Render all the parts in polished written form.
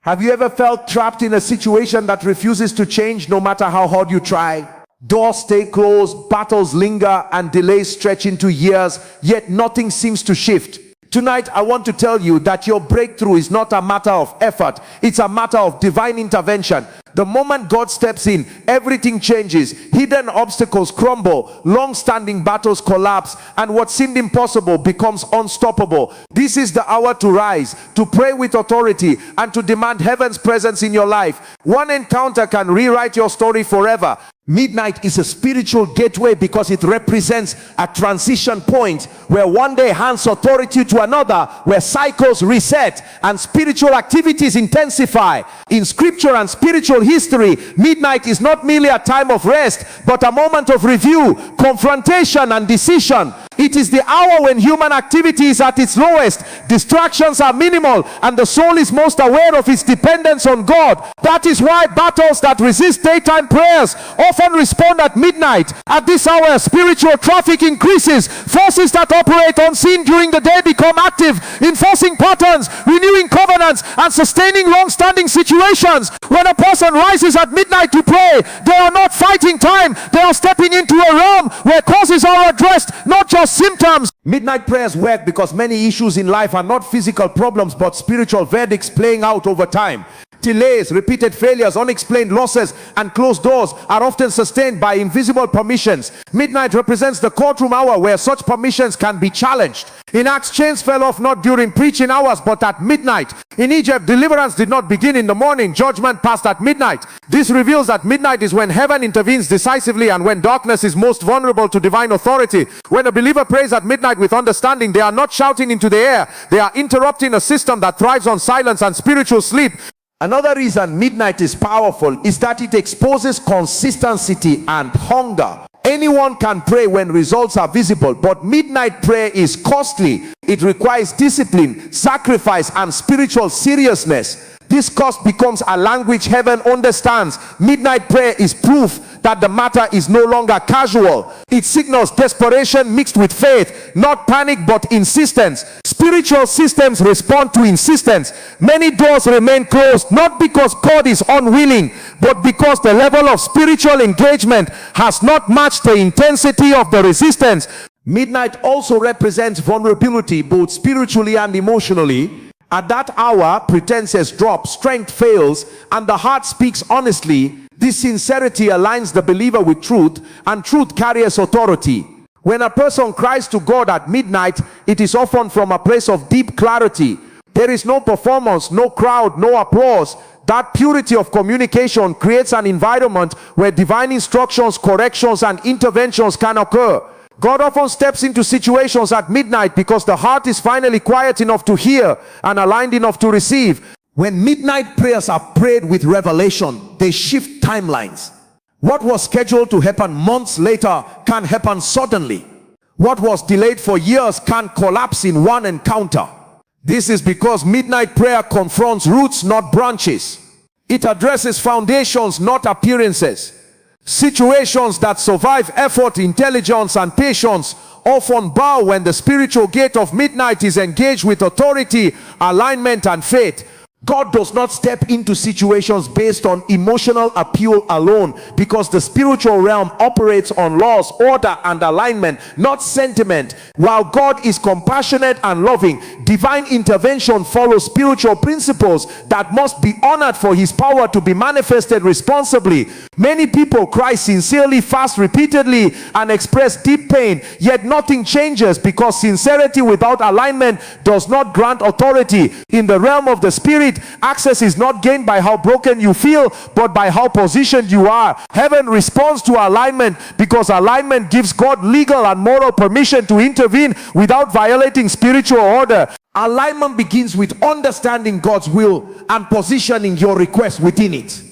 Have you ever felt trapped in a situation that refuses to change no matter how hard you try? Doors stay closed, battles linger, and delays stretch into years, yet nothing seems to shift. Tonight, I want to tell you that your breakthrough is not a matter of effort. It's a matter of divine intervention. The moment God steps in, everything changes. Hidden obstacles crumble, long-standing battles collapse, and what seemed impossible becomes unstoppable. This is the hour to rise, to pray with authority, and to demand heaven's presence in your life. One encounter can rewrite your story forever. Midnight is a spiritual gateway because it represents a transition point where one day hands authority to another, where cycles reset and spiritual activities intensify. In scripture and spiritual history, midnight is not merely a time of rest, but a moment of review, confrontation, and decision. It is the hour when human activity is at its lowest, distractions are minimal, and the soul is most aware of its dependence on God. That is why battles that resist daytime prayers often respond at midnight. At this hour, spiritual traffic increases. Forces that operate unseen during the day become active, enforcing patterns, renewing covenants, and sustaining long-standing situations. When a person rises at midnight to pray, they are not fighting time. They are stepping into a realm where causes are addressed, not just symptoms. Midnight prayers work because many issues in life are not physical problems but spiritual verdicts playing out over time. Delays, repeated failures, unexplained losses, and closed doors are often sustained by invisible permissions. Midnight represents the courtroom hour where such permissions can be challenged. In Acts, chains fell off not during preaching hours but at midnight. In Egypt, deliverance did not begin in the morning. Judgment passed at midnight. This reveals that midnight is when heaven intervenes decisively and when darkness is most vulnerable to divine authority. When a believer prays at midnight with understanding, they are not shouting into the air. They are interrupting a system that thrives on silence and spiritual sleep. Another reason midnight is powerful is that it exposes consistency and hunger. Anyone can pray when results are visible, but midnight prayer is costly. It requires discipline, sacrifice, and spiritual seriousness. This cost becomes a language heaven understands. Midnight prayer is proof that the matter is no longer casual. It signals desperation mixed with faith, not panic but insistence. Spiritual systems respond to insistence. Many doors remain closed not because God is unwilling, but because the level of spiritual engagement has not matched the intensity of the resistance. Midnight also represents vulnerability, both spiritually and emotionally. At that hour, pretenses drop, strength fails, and the heart speaks honestly. This sincerity aligns the believer with truth, and truth carries authority. When a person cries to God at midnight, it is often from a place of deep clarity. There is no performance, no crowd, no applause. That purity of communication creates an environment where divine instructions, corrections, and interventions can occur. God often steps into situations at midnight because the heart is finally quiet enough to hear and aligned enough to receive. When midnight prayers are prayed with revelation, they shift timelines. What was scheduled to happen months later can happen suddenly. What was delayed for years can collapse in one encounter. This is because midnight prayer confronts roots, not branches. It addresses foundations, not appearances. Situations that survive effort, intelligence, and patience often bow when the spiritual gate of midnight is engaged with authority, alignment, and faith. God does not step into situations based on emotional appeal alone, because the spiritual realm operates on laws, order, and alignment, not sentiment. While God is compassionate and loving, divine intervention follows spiritual principles that must be honored for his power to be manifested responsibly. Many people cry sincerely, fast repeatedly, and express deep pain, yet nothing changes because sincerity without alignment does not grant authority. In the realm of the spirit, access is not gained by how broken you feel, but by how positioned you are. Heaven responds to alignment because alignment gives God legal and moral permission to intervene without violating spiritual order. Alignment begins with understanding God's will and positioning your request within it.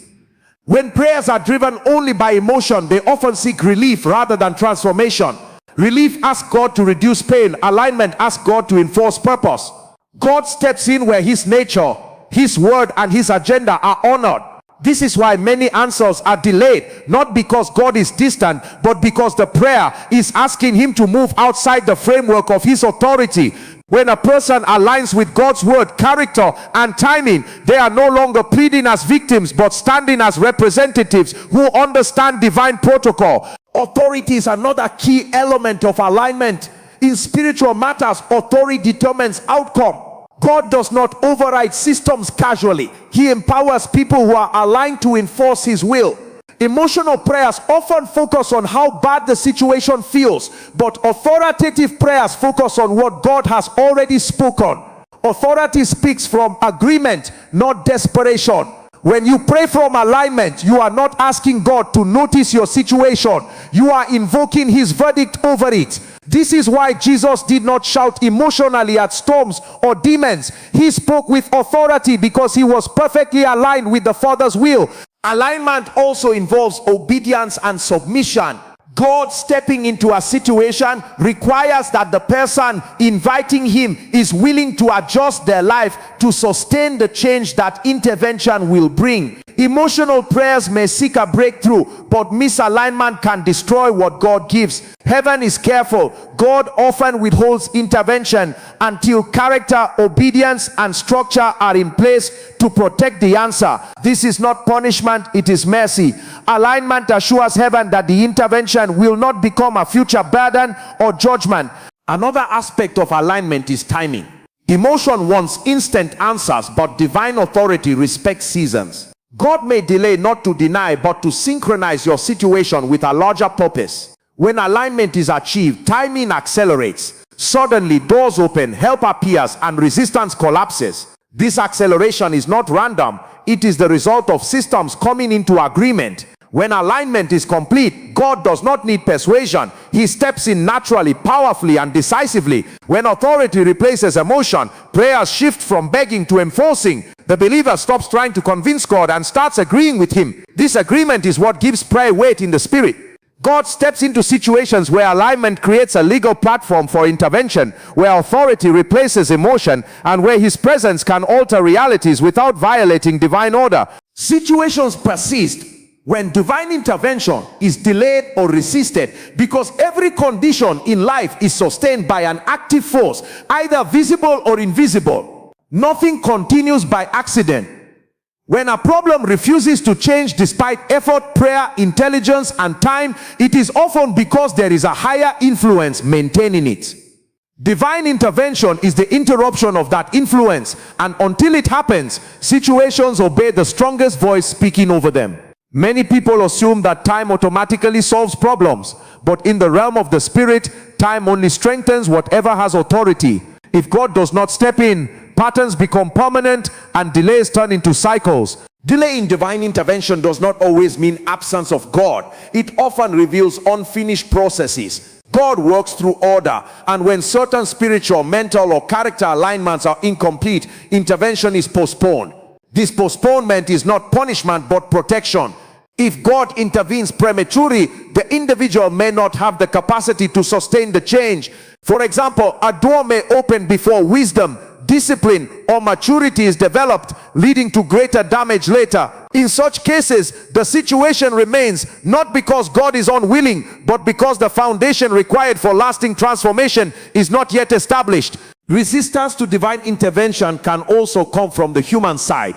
When prayers are driven only by emotion, they often seek relief rather than transformation. Relief asks God to reduce pain. Alignment asks God to enforce purpose. God steps in where his nature, his word, and his agenda are honored. This is why many answers are delayed, not because God is distant, but because the prayer is asking him to move outside the framework of his authority. When a person aligns with God's word, character, and timing, they are no longer pleading as victims, but standing as representatives who understand divine protocol. Authority is another key element of alignment. In spiritual matters, authority determines outcome. God does not override systems casually. He empowers people who are aligned to enforce his will. Emotional prayers often focus on how bad the situation feels, but authoritative prayers focus on what God has already spoken. Authority speaks from agreement, not desperation. When you pray from alignment, you are not asking God to notice your situation. You are invoking his verdict over it. This is why Jesus did not shout emotionally at storms or demons. He spoke with authority because he was perfectly aligned with the Father's will. Alignment also involves obedience and submission. God stepping into a situation requires that the person inviting him is willing to adjust their life to sustain the change that intervention will bring. Emotional prayers may seek a breakthrough, but misalignment can destroy what God gives. Heaven is careful. God often withholds intervention until character, obedience, and structure are in place to protect the answer. This is not punishment, it is mercy. Alignment assures heaven that the intervention will not become a future burden or judgment. Another aspect of alignment is timing. Emotion wants instant answers, but divine authority respects seasons. God may delay not to deny, but to synchronize your situation with a larger purpose. When alignment is achieved, timing accelerates. Suddenly, doors open, help appears, and resistance collapses. This acceleration is not random. It is the result of systems coming into agreement. When alignment is complete, God does not need persuasion. He steps in naturally, powerfully, and decisively. When authority replaces emotion, prayers shift from begging to enforcing. The believer stops trying to convince God and starts agreeing with him. This agreement is what gives prayer weight in the spirit. God steps into situations where alignment creates a legal platform for intervention, where authority replaces emotion, and where his presence can alter realities without violating divine order. Situations persist when divine intervention is delayed or resisted, because every condition in life is sustained by an active force, either visible or invisible. Nothing continues by accident. When a problem refuses to change despite effort, prayer, intelligence, and time, it is often because there is a higher influence maintaining it. Divine intervention is the interruption of that influence, and until it happens, situations obey the strongest voice speaking over them. Many people assume that time automatically solves problems, but in the realm of the spirit, time only strengthens whatever has authority. If God does not step in, patterns become permanent and delays turn into cycles. Delay in divine intervention does not always mean absence of God. It often reveals unfinished processes. God works through order, and when certain spiritual, mental, or character alignments are incomplete, intervention is postponed. This postponement is not punishment but protection. If God intervenes prematurely, the individual may not have the capacity to sustain the change. For example, a door may open before wisdom, discipline, or maturity is developed, leading to greater damage later. In such cases, the situation remains not because God is unwilling, but because the foundation required for lasting transformation is not yet established. Resistance to divine intervention can also come from the human side.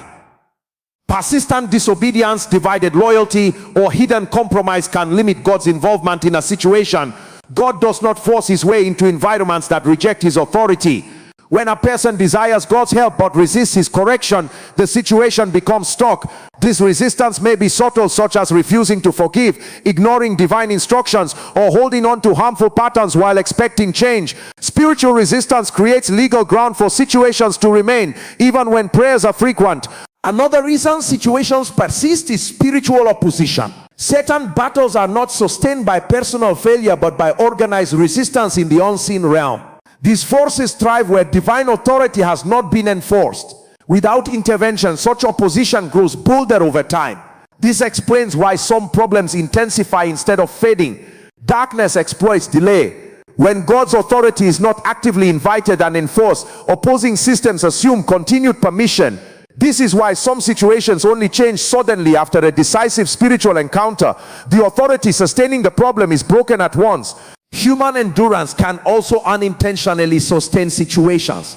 Persistent disobedience, divided loyalty, or hidden compromise can limit God's involvement in a situation. God does not force his way into environments that reject his authority. When a person desires God's help but resists his correction, the situation becomes stuck. This resistance may be subtle, such as refusing to forgive, ignoring divine instructions, or holding on to harmful patterns while expecting change. Spiritual resistance creates legal ground for situations to remain, even when prayers are frequent. Another reason situations persist is spiritual opposition. Certain battles are not sustained by personal failure but by organized resistance in the unseen realm. These forces thrive where divine authority has not been enforced. Without intervention, such opposition grows bolder over time. This explains why some problems intensify instead of fading. Darkness exploits delay. When God's authority is not actively invited and enforced, opposing systems assume continued permission. This is why some situations only change suddenly after a decisive spiritual encounter. The authority sustaining the problem is broken at once. Human endurance can also unintentionally sustain situations.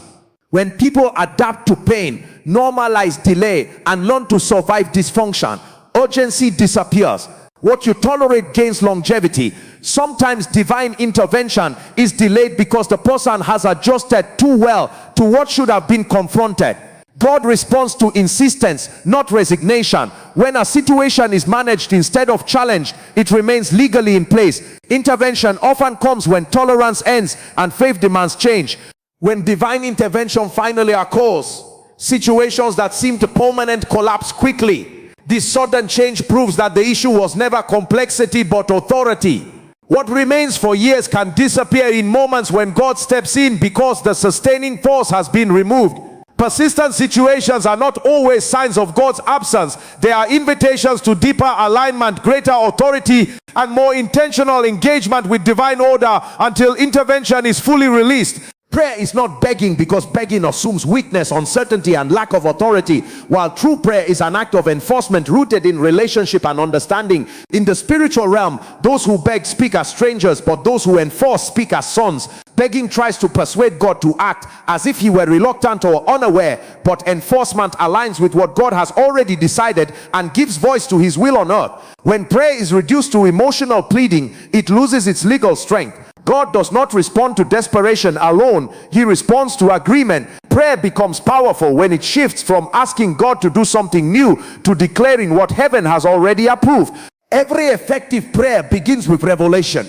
When people adapt to pain, normalize delay, and learn to survive dysfunction, urgency disappears. What you tolerate gains longevity. Sometimes divine intervention is delayed because the person has adjusted too well to what should have been confronted. God responds to insistence, not resignation. When a situation is managed instead of challenged, it remains legally in place. Intervention often comes when tolerance ends and faith demands change. When divine intervention finally occurs, situations that seem to permanent collapse quickly. This sudden change proves that the issue was never complexity but authority. What remains for years can disappear in moments when God steps in because the sustaining force has been removed. Persistent situations are not always signs of God's absence. They are invitations to deeper alignment, greater authority, and more intentional engagement with divine order until intervention is fully released. Prayer is not begging, because begging assumes weakness, uncertainty, and lack of authority, while true prayer is an act of enforcement rooted in relationship and understanding. In the spiritual realm, those who beg speak as strangers, but those who enforce speak as sons. Begging tries to persuade God to act as if he were reluctant or unaware, but enforcement aligns with what God has already decided and gives voice to his will on earth. When prayer is reduced to emotional pleading, it loses its legal strength. God does not respond to desperation alone. He responds to agreement. Prayer becomes powerful when it shifts from asking God to do something new to declaring what heaven has already approved. Every effective prayer begins with revelation.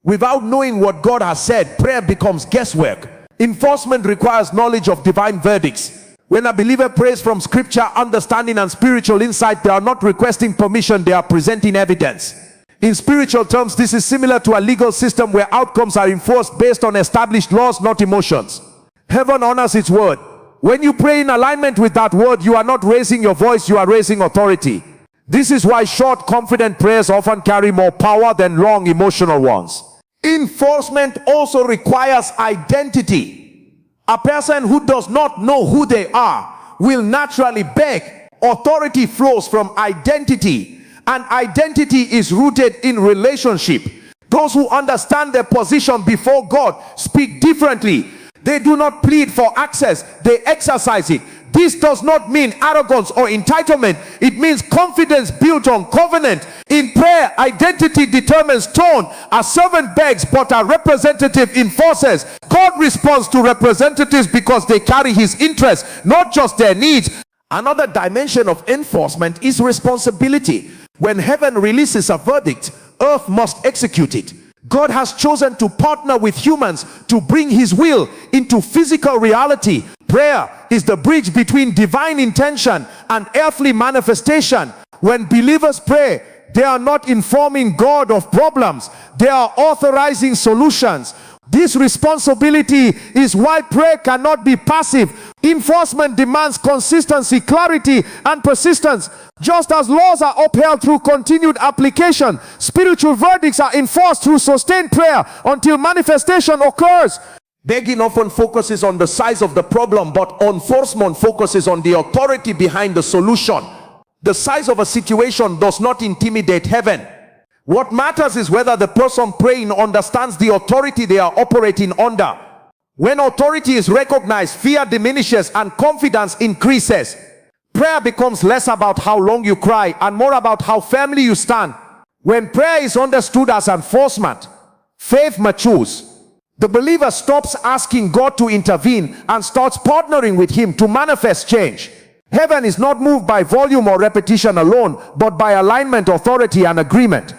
Without knowing what God has said, prayer becomes guesswork. Enforcement requires knowledge of divine verdicts. When a believer prays from scripture, understanding, and spiritual insight, they are not requesting permission, they are presenting evidence. In spiritual terms, this is similar to a legal system where outcomes are enforced based on established laws, not emotions. Heaven honors its word. When you pray in alignment with that word, you are not raising your voice, you are raising authority. This is why short, confident prayers often carry more power than long, emotional ones. Enforcement also requires identity. A person who does not know who they are will naturally beg. Authority flows from identity. And identity is rooted in relationship. Those who understand their position before God speak differently. They do not plead for access, they exercise it. This does not mean arrogance or entitlement. It means confidence built on covenant. In prayer, identity determines tone. A servant begs, but a representative enforces. God responds to representatives because they carry his interests, not just their needs. Another dimension of enforcement is responsibility. When heaven releases a verdict, earth must execute it. God has chosen to partner with humans to bring his will into physical reality. Prayer is the bridge between divine intention and earthly manifestation. When believers pray, they are not informing God of problems, they are authorizing solutions. This responsibility is why prayer cannot be passive. Enforcement demands consistency, clarity, and persistence. Just as laws are upheld through continued application, spiritual verdicts are enforced through sustained prayer until manifestation occurs. Begging often focuses on the size of the problem, but enforcement focuses on the authority behind the solution. The size of a situation does not intimidate heaven. What matters is whether the person praying understands the authority they are operating under. When authority is recognized, fear diminishes and confidence increases. Prayer becomes less about how long you cry and more about how firmly you stand. When prayer is understood as enforcement, faith matures. The believer stops asking God to intervene and starts partnering with him to manifest change. Heaven is not moved by volume or repetition alone, but by alignment, authority, and agreement.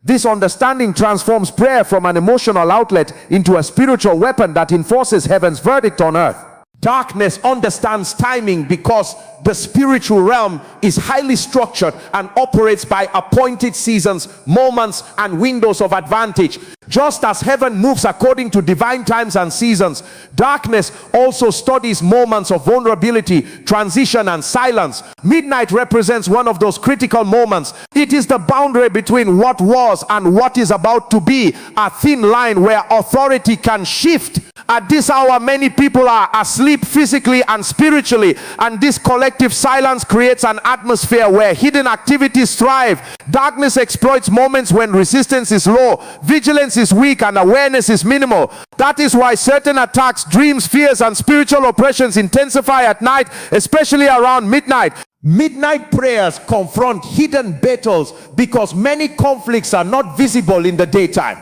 This understanding transforms prayer from an emotional outlet into a spiritual weapon that enforces heaven's verdict on earth. Darkness understands timing because the spiritual realm is highly structured and operates by appointed seasons, moments, and windows of advantage. Just as heaven moves according to divine times and seasons, darkness also studies moments of vulnerability, transition, and silence. Midnight represents one of those critical moments. It is the boundary between what was and what is about to be, a thin line where authority can shift. At this hour, many people are asleep physically and spiritually, and this collective silence creates an atmosphere where hidden activities thrive. Darkness exploits moments when resistance is low, vigilance defense is weak and awareness is minimal. That is why certain attacks, dreams, fears, and spiritual oppressions intensify at night, especially around midnight. Midnight prayers confront hidden battles because many conflicts are not visible in the daytime.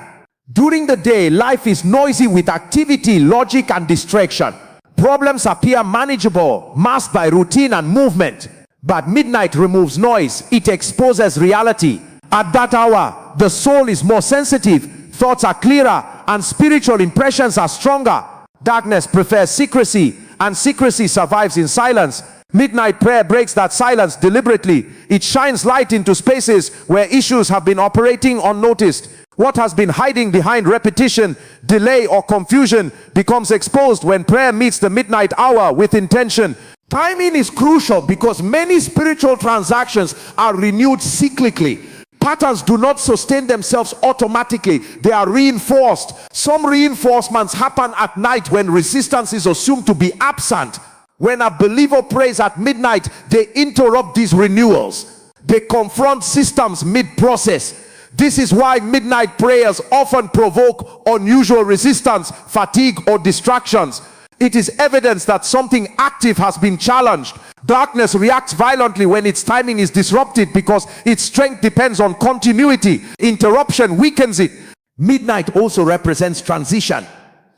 During the day, life is noisy with activity, logic, and distraction. Problems appear manageable, masked by routine and movement. But midnight removes noise. It exposes reality. At that hour, the soul is more sensitive, thoughts are clearer, and spiritual impressions are stronger. Darkness prefers secrecy, and secrecy survives in silence. Midnight prayer breaks that silence deliberately. It shines light into spaces where issues have been operating unnoticed. What has been hiding behind repetition, delay, or confusion becomes exposed when prayer meets the midnight hour with intention. Timing is crucial because many spiritual transactions are renewed cyclically. Patterns do not sustain themselves automatically. They are reinforced. Some reinforcements happen at night when resistance is assumed to be absent. When a believer prays at midnight, they interrupt these renewals. They confront systems mid-process. This is why midnight prayers often provoke unusual resistance, fatigue, or distractions. It is evidence that something active has been challenged. Darkness reacts violently when its timing is disrupted because its strength depends on continuity. Interruption weakens it. Midnight also represents transition.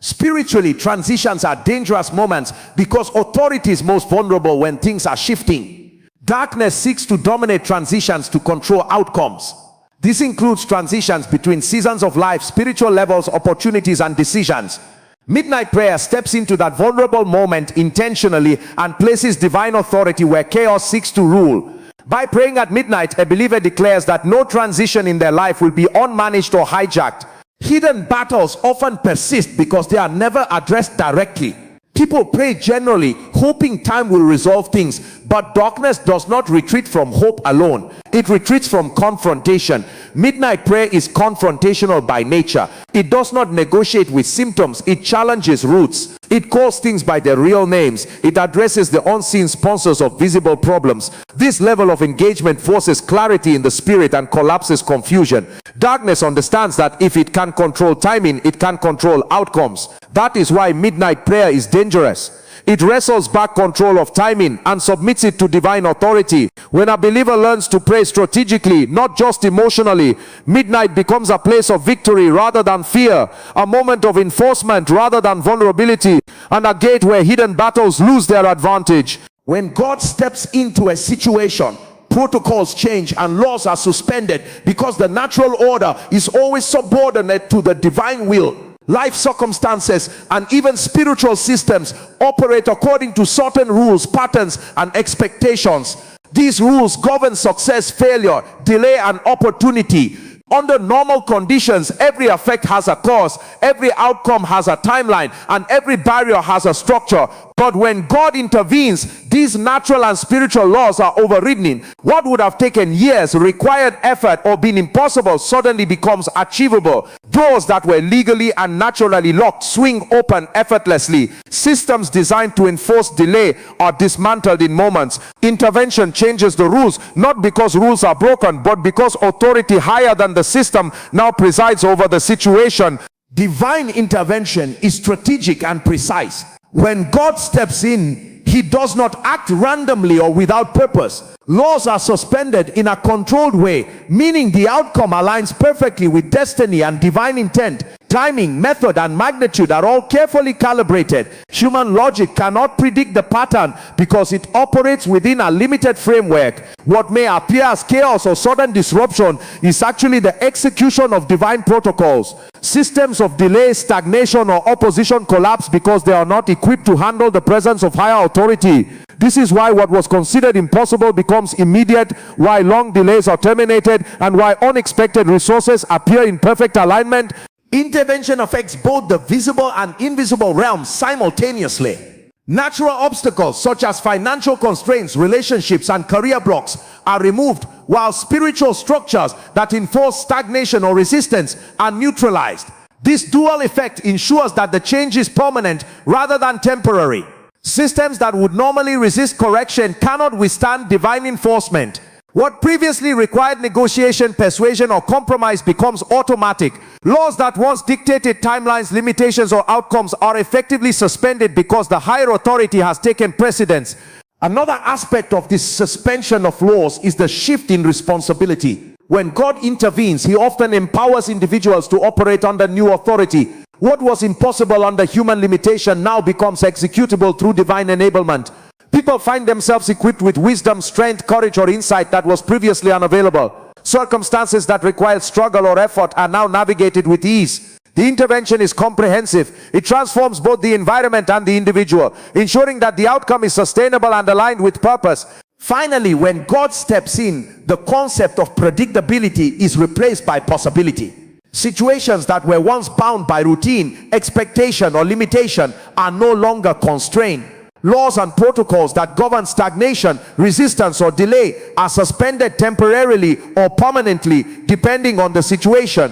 Spiritually, transitions are dangerous moments because authority is most vulnerable when things are shifting. Darkness seeks to dominate transitions to control outcomes. This includes transitions between seasons of life, spiritual levels, opportunities, and decisions. Midnight prayer steps into that vulnerable moment intentionally and places divine authority where chaos seeks to rule. By praying at midnight, a believer declares that no transition in their life will be unmanaged or hijacked. Hidden battles often persist because they are never addressed directly. People pray generally, hoping time will resolve things, but darkness does not retreat from hope alone. It retreats from confrontation. Midnight prayer is confrontational by nature. It does not negotiate with symptoms. It challenges roots. It calls things by their real names. It addresses the unseen sponsors of visible problems. This level of engagement forces clarity in the spirit and collapses confusion. Darkness understands that if it can control timing, it can control outcomes. That is why midnight prayer is dangerous. It wrestles back control of timing and submits it to divine authority. When a believer learns to pray strategically, not just emotionally, midnight becomes a place of victory rather than fear, a moment of enforcement rather than vulnerability, and a gate where hidden battles lose their advantage. When God steps into a situation, protocols change and laws are suspended because the natural order is always subordinate to the divine will. Life circumstances and even spiritual systems operate according to certain rules, patterns, and expectations. These rules govern success, failure, delay, and opportunity. Under normal conditions, every effect has a cause, every outcome has a timeline, and every barrier has a structure. But when God intervenes, these natural and spiritual laws are overridden. What would have taken years, required effort, or been impossible suddenly becomes achievable. Doors that were legally and naturally locked swing open effortlessly. Systems designed to enforce delay are dismantled in moments. Intervention changes the rules, not because rules are broken, but because authority higher than the system now presides over the situation. Divine intervention is strategic and precise. When God steps in, he does not act randomly or without purpose. Laws are suspended in a controlled way, meaning the outcome aligns perfectly with destiny and divine intent. Timing, method, and magnitude are all carefully calibrated. Human logic cannot predict the pattern because it operates within a limited framework. What may appear as chaos or sudden disruption is actually the execution of divine protocols. Systems of delay, stagnation, or opposition collapse because they are not equipped to handle the presence of higher authority. This is why what was considered impossible becomes immediate, why long delays are terminated, and why unexpected resources appear in perfect alignment. Intervention affects both the visible and invisible realms simultaneously. Natural obstacles such as financial constraints, relationships, and career blocks are removed, while spiritual structures that enforce stagnation or resistance are neutralized. This dual effect ensures that the change is permanent rather than temporary. Systems that would normally resist correction cannot withstand divine enforcement. What previously required negotiation, persuasion, or compromise becomes automatic. Laws that once dictated timelines, limitations, or outcomes are effectively suspended because the higher authority has taken precedence. Another aspect of this suspension of laws is the shift in responsibility. When God intervenes, he often empowers individuals to operate under new authority. What was impossible under human limitation now becomes executable through divine enablement. People find themselves equipped with wisdom, strength, courage, or insight that was previously unavailable. Circumstances that required struggle or effort are now navigated with ease. The intervention is comprehensive. It transforms both the environment and the individual, ensuring that the outcome is sustainable and aligned with purpose. Finally, when God steps in, the concept of predictability is replaced by possibility. Situations that were once bound by routine, expectation, or limitation are no longer constrained. Laws and protocols that govern stagnation, resistance, or delay are suspended temporarily or permanently, depending on the situation.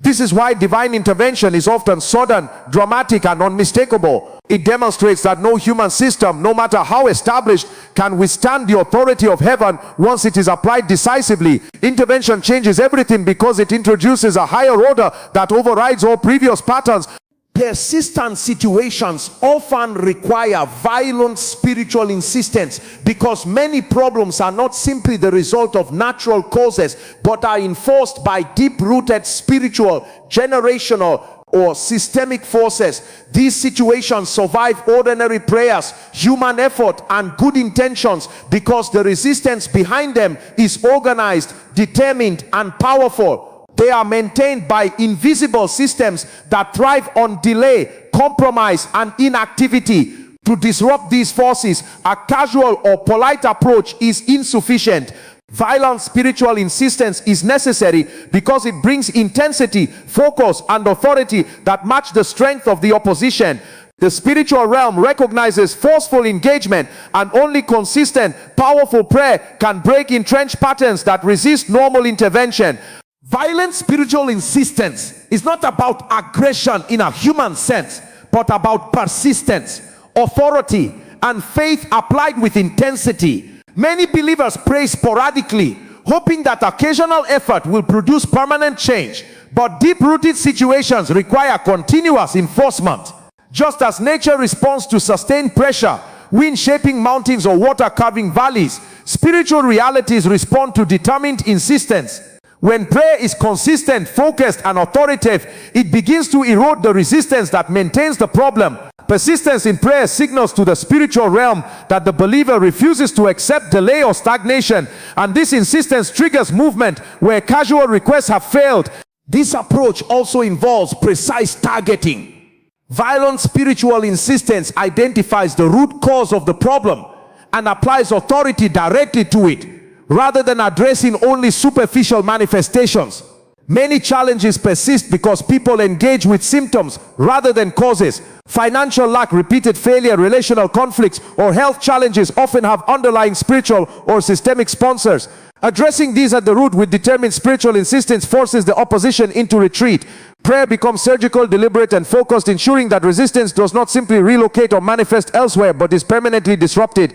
This is why divine intervention is often sudden, dramatic, and unmistakable. It demonstrates that no human system, no matter how established, can withstand the authority of heaven once it is applied decisively. Intervention changes everything because it introduces a higher order that overrides all previous patterns. Persistent situations often require violent spiritual insistence because many problems are not simply the result of natural causes but are enforced by deep-rooted spiritual, generational, or systemic forces. These situations survive ordinary prayers, human effort, and good intentions because the resistance behind them is organized, determined, and powerful. They are maintained by invisible systems that thrive on delay, compromise, and inactivity. To disrupt these forces, a casual or polite approach is insufficient. Violent spiritual insistence is necessary because it brings intensity, focus, and authority that match the strength of the opposition. The spiritual realm recognizes forceful engagement, and only consistent, powerful prayer can break entrenched patterns that resist normal intervention. Violent spiritual insistence is not about aggression in a human sense, but about persistence, authority, and faith applied with intensity. Many believers pray sporadically, hoping that occasional effort will produce permanent change, but deep-rooted situations require continuous enforcement. Just as nature responds to sustained pressure, wind shaping mountains or water carving valleys, spiritual realities respond to determined insistence. When prayer is consistent, focused, and authoritative, it begins to erode the resistance that maintains the problem. Persistence in prayer signals to the spiritual realm that the believer refuses to accept delay or stagnation, and this insistence triggers movement where casual requests have failed. This approach also involves precise targeting. Violent spiritual insistence identifies the root cause of the problem and applies authority directly to it, rather than addressing only superficial manifestations. Many challenges persist because people engage with symptoms rather than causes. Financial lack, repeated failure, relational conflicts, or health challenges often have underlying spiritual or systemic sponsors. Addressing these at the root with determined spiritual insistence forces the opposition into retreat. Prayer becomes surgical, deliberate, and focused, ensuring that resistance does not simply relocate or manifest elsewhere but is permanently disrupted.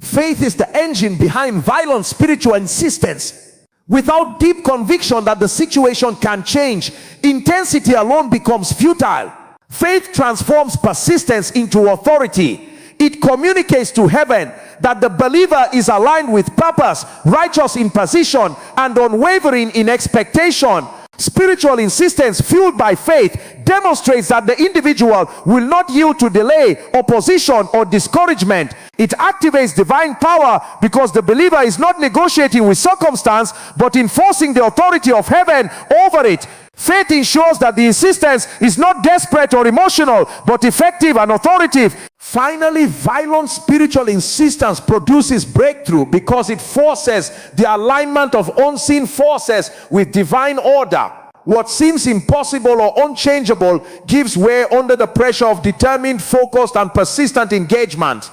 Faith is the engine behind violent spiritual insistence. Without deep conviction that the situation can change, intensity alone becomes futile. Faith transforms persistence into authority. It communicates to heaven that the believer is aligned with purpose, righteous in position, and unwavering in expectation. Spiritual insistence fueled by faith demonstrates that the individual will not yield to delay, opposition, or discouragement. It activates divine power because the believer is not negotiating with circumstance but enforcing the authority of heaven over it. Faith ensures that the insistence is not desperate or emotional but effective and authoritative. Finally, violent spiritual insistence produces breakthrough because it forces the alignment of unseen forces with divine order. What seems impossible or unchangeable gives way under the pressure of determined, focused, and persistent engagement.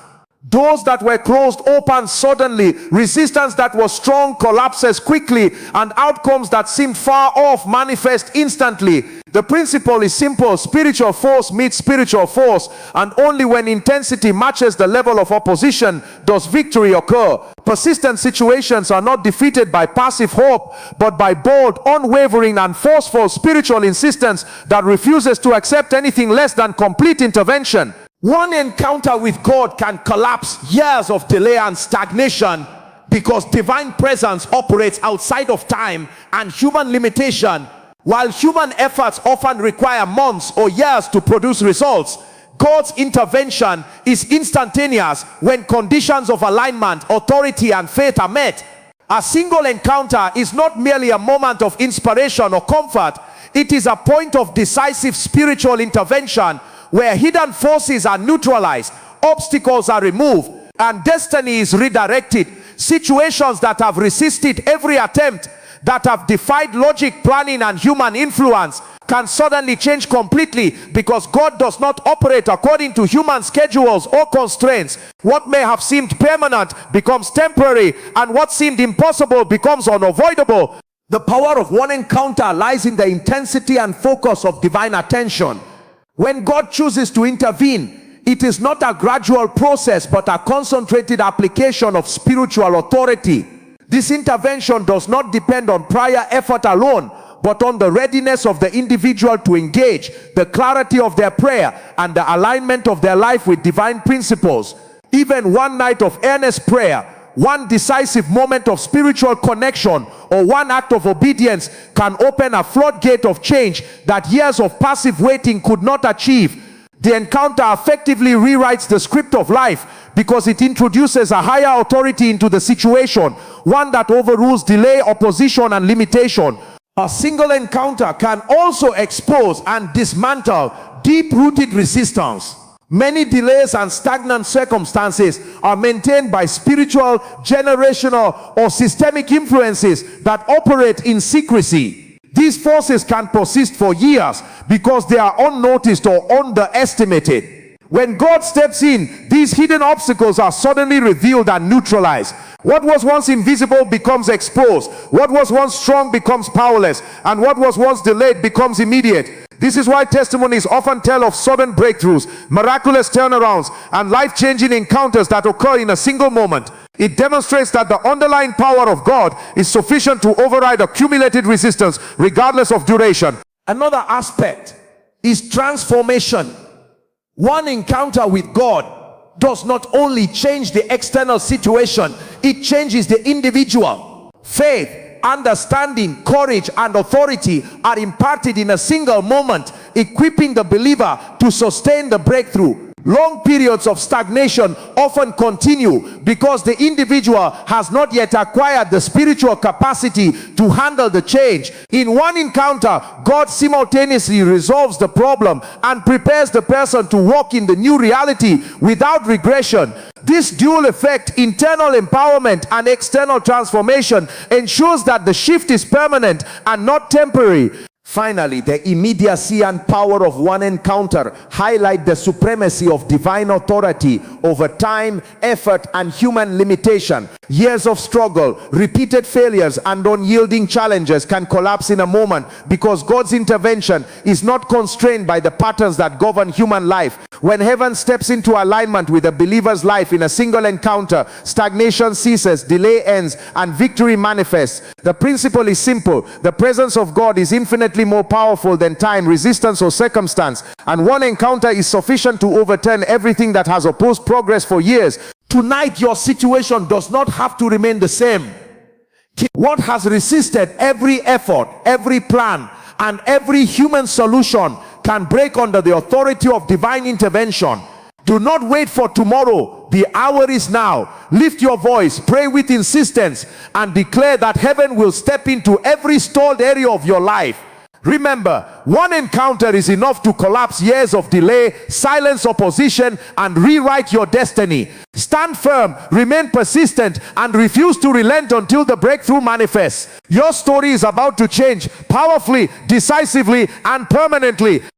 Doors that were closed open suddenly. Resistance that was strong collapses quickly, and outcomes that seemed far off manifest instantly. The principle is simple. Spiritual force meets spiritual force, and only when intensity matches the level of opposition does victory occur. Persistent situations are not defeated by passive hope, but by bold, unwavering, and forceful spiritual insistence that refuses to accept anything less than complete intervention. One encounter with God can collapse years of delay and stagnation, because divine presence operates outside of time and human limitation. While human efforts often require months or years to produce results, God's intervention is instantaneous when conditions of alignment, authority, and faith are met. A single encounter is not merely a moment of inspiration or comfort. It is a point of decisive spiritual intervention where hidden forces are neutralized, obstacles are removed, and destiny is redirected. Situations that have resisted every attempt, that have defied logic, planning, and human influence, can suddenly change completely, because God does not operate according to human schedules or constraints. What may have seemed permanent becomes temporary, and what seemed impossible becomes unavoidable. The power of one encounter lies in the intensity and focus of divine attention. When God chooses to intervene, it is not a gradual process, but a concentrated application of spiritual authority. This intervention does not depend on prior effort alone, but on the readiness of the individual to engage, the clarity of their prayer, and the alignment of their life with divine principles. Even one night of earnest prayer, one decisive moment of spiritual connection, or one act of obedience can open a floodgate of change that years of passive waiting could not achieve. The encounter effectively rewrites the script of life, because it introduces a higher authority into the situation, one that overrules delay, opposition, and limitation. A single encounter can also expose and dismantle deep-rooted resistance. Many delays and stagnant circumstances are maintained by spiritual, generational, or systemic influences that operate in secrecy. These forces can persist for years because they are unnoticed or underestimated. When God steps in, these hidden obstacles are suddenly revealed and neutralized. What was once invisible becomes exposed. What was once strong becomes powerless. And what was once delayed becomes immediate. This is why testimonies often tell of sudden breakthroughs, miraculous turnarounds, and life-changing encounters that occur in a single moment. It demonstrates that the underlying power of God is sufficient to override accumulated resistance, regardless of duration. Another aspect is transformation. One encounter with God does not only change the external situation, it changes the individual. Faith, understanding, courage, and authority are imparted in a single moment, equipping the believer to sustain the breakthrough. Long periods of stagnation often continue because the individual has not yet acquired the spiritual capacity to handle the change. In one encounter, God simultaneously resolves the problem and prepares the person to walk in the new reality without regression. This dual effect, internal empowerment and external transformation, ensures that the shift is permanent and not temporary. Finally, the immediacy and power of one encounter highlight the supremacy of divine authority over time, effort, and human limitation. Years of struggle, repeated failures, and unyielding challenges can collapse in a moment because God's intervention is not constrained by the patterns that govern human life. When heaven steps into alignment with a believer's life in a single encounter, stagnation ceases, delay ends, and victory manifests. The principle is simple. The presence of God is infinitely more powerful than time, resistance, or circumstance, and one encounter is sufficient to overturn everything that has opposed progress for years. Tonight, your situation does not have to remain the same. What has resisted every effort, every plan, and every human solution can break under the authority of divine intervention. Do not wait for tomorrow. The hour is now. Lift your voice, pray with insistence, and declare that heaven will step into every stalled area of your life. Remember, one encounter is enough to collapse years of delay, silence opposition, and rewrite your destiny. Stand firm, remain persistent, and refuse to relent until the breakthrough manifests. Your story is about to change powerfully, decisively, and permanently.